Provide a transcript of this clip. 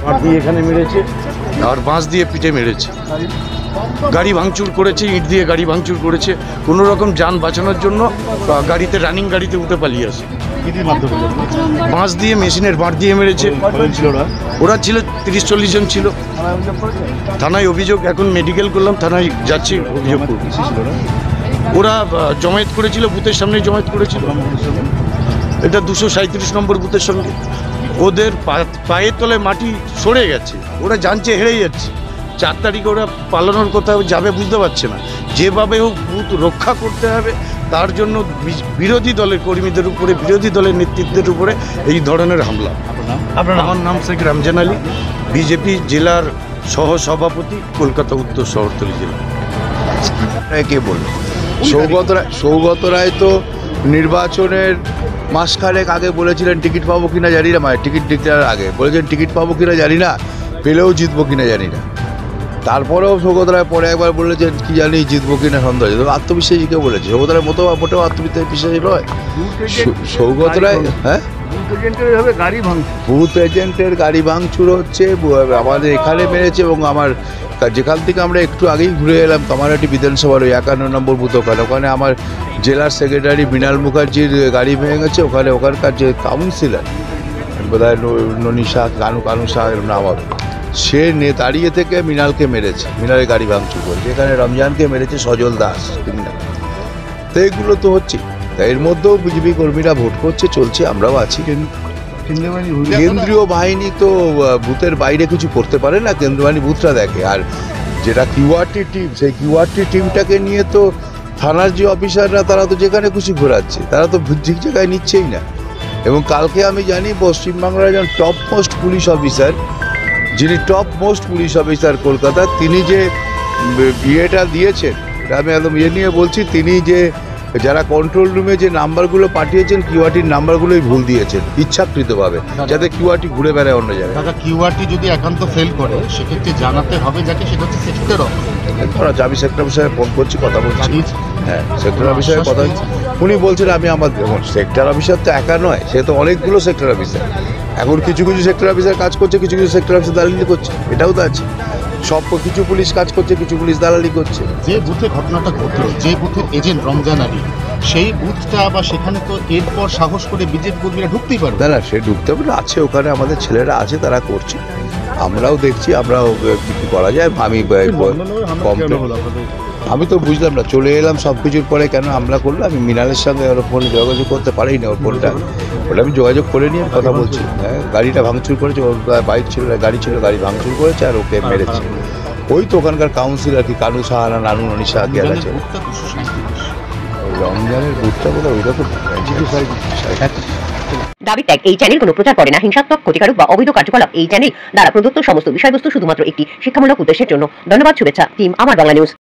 আর দিয়ে এখানে মেরেছে, আর বাঁশ দিয়ে পিঠে মেরেছে। গাড়ি ভাঙচুর করেছে, ইট দিয়ে গাড়ি ভাঙচুর করেছে। কোনো রকম যান বাঁচানোর জন্য গাড়িতে, রানিং গাড়িতে উঠে পালিয়ে আসে। বাঁশ দিয়ে, মেশিনের বাঁট দিয়ে মেরেছে। ওরা ছিল 30-40 জন ছিল। থানায় অভিযোগ, এখন মেডিকেল করলাম, থানায় যাচ্ছি অভিযোগ করব। ওরা জমায়েত করেছিল, বুথের সামনে জমায়েত করেছিল। এটা 237 নম্বর বুথের সঙ্গে। ওদের পায়ের তলায় মাটি সরে গেছে, ওরা জানছে হেরে যাচ্ছে। 4 তারিখে ওরা পালানোর কোথাও যাবে বুঝতে পারছে না। যেভাবে হোক বুথ রক্ষা করতে হবে, তার জন্য বিরোধী দলের কর্মীদের উপরে, বিরোধী দলের নেতৃত্বের উপরে এই ধরনের হামলা। আমার নাম শেখ রমজান আলী, বিজেপি জেলার সহসভাপতি, কলকাতা উত্তর শহরতলি জেলা। কে বলল? সৌগত রায় তো নির্বাচনের মাসখানেক আগে বলেছিলেন টিকিট পাবো কিনা জানি না, টিকিট ডিক্লেয়ার আগে বলেছেন টিকিট পাবো কিনা জানি না, পেলেও জিতবো কিনা জানি না। তারপরেও সৌগত রায় পরে একবার বলেছেন কি জানি জিতবো কিনা সন্দেহ। আত্মবিশ্বাসী কেউ বলেছে? সৌগত রায় মোটেও আত্মবিশ্বাসী নয়। সৌগত রায়, হ্যাঁ, বুথ এজেন্টের গাড়ি ভাঙচুর হচ্ছে, আমাদের এখানে মেরেছে। এবং আমার যেখান থেকে আমরা একটু আগেই ঘুরে এলাম, কামারহাটি বিধানসভার ওই 51 নম্বর বুথ, ওখানে আমার জেলার সেক্রেটারি মৃণাল মুখার্জির গাড়ি ভেঙে গেছে। ওখানকার যে কাউন্সিলর বোধহয় ননিশা কানু শাহ নাম হবে, সে দাঁড়িয়ে থেকে মৃণালকে মেরেছে, মৃণালের গাড়ি ভাঙচুর করেছে। এখানে রমজানকে মেরেছে সজল দাস। তো এগুলো তো হচ্ছে, এর মধ্যেও বিজেপি কর্মীরা ভোট করছে, চলছে, আমরাও আছি। কেন্দ্রীয় বাহিনী তো বুথের বাইরে কিছু করতে পারে না, কেন্দ্রীয় বাহিনী বুথটা দেখে। আর যেটা কিউআরটি টিম, সেই কিউআরটি টিমটাকে নিয়ে তো থানার যে অফিসাররা, তারা তো যেখানে খুশি ঘোরাচ্ছে, তারা তো ঠিক জায়গায় নিচ্ছেই না। এবং কালকে আমি জানি পশ্চিমবাংলার একজন টপ মোস্ট পুলিশ অফিসার, যিনি top most police officer Kolkata, তিনি যে ইয়েটা দিয়েছেন, আমি একদম নিয়ে বলছি, তিনি যে যারা কন্ট্রোল রুমে যে নাম্বারগুলো পাঠিয়েছেন, কিউআরটির নাম্বারগুলোই ভুল দিয়েছেন ইচ্ছাকৃতভাবে, যাতে কিউআরটি ঘুরে বেড়ায় অন্য জায়গায়। দাদা, কিউআরটি যদি একান্ত ফেল করে, সেক্ষেত্রে জানাতে হবে যাকে, সেটা হচ্ছে সেক্টর অফিসার। আমি সেক্টর অফিসারে ফোন করছি, কথা বলছি। হ্যাঁ, সেক্টর অফিসারে কথা হচ্ছে। উনি বলছেন আমি আমার, দেখুন সেক্টর অফিসার তো একা নয়, সে তো অনেকগুলো সেক্টর অফিসার। এখন কিছু সেক্টর অফিসার কাজ করছে, কিছু সেক্টর অফিসার দালালি করছে, এটাও তো আছে। সব কিছু পুলিশ কাজ করছে, কিছু পুলিশ দালালি করছে। যে বুথে ঘটনাটা ঘটলো, যে বুথের এজেন্ট রমজান আলী, সেই বুথটা বা সেখানে তো এরপর সাহস করে বিজেপি কর্মীরা ঢুকতেই পারবে না। সে ঢুকতে পারে, আছে ওখানে আমাদের ছেলেরা আছে, তারা করছে, আমরাও দেখছি, আমরাও কি করা যায়। আমি তো বুঝলাম না, চলে এলাম সব কিছুর পরে কেন হামলা করলো। আমি মৃণালের সঙ্গে ওর ফোনে যোগাযোগ করতে পারি না, ওর ফোনটা, ওটা আমি যোগাযোগ করে নিয়ে কথা বলছি। হ্যাঁ, গাড়িটা ভাঙচুর করেছে, ওর বাইক ছিল, গাড়ি ছিল, গাড়ি ভাঙচুর করেছে আর ওকে মেরেছে। ওই তো ওখানকার কাউন্সিলর কি কানু সাহানা, নানু ননিশা কে আছে, রমজানের বুথটা বোধহয় ওই রকম। দাবি ত্যাগ এই চ্যানেল কোনো প্রচার করে না, হিংসাত্মক, ক্ষতিকারক বা অবৈধ কার্যকলাপ এই চ্যানেল দ্বারা প্রদত্ত সমস্ত বিষয়বস্তু শুধুমাত্র একটি শিক্ষামূলক উদ্দেশ্যের জন্য। ধন্যবাদ, শুভেচ্ছা, টিম আমার বাংলা নিউজ।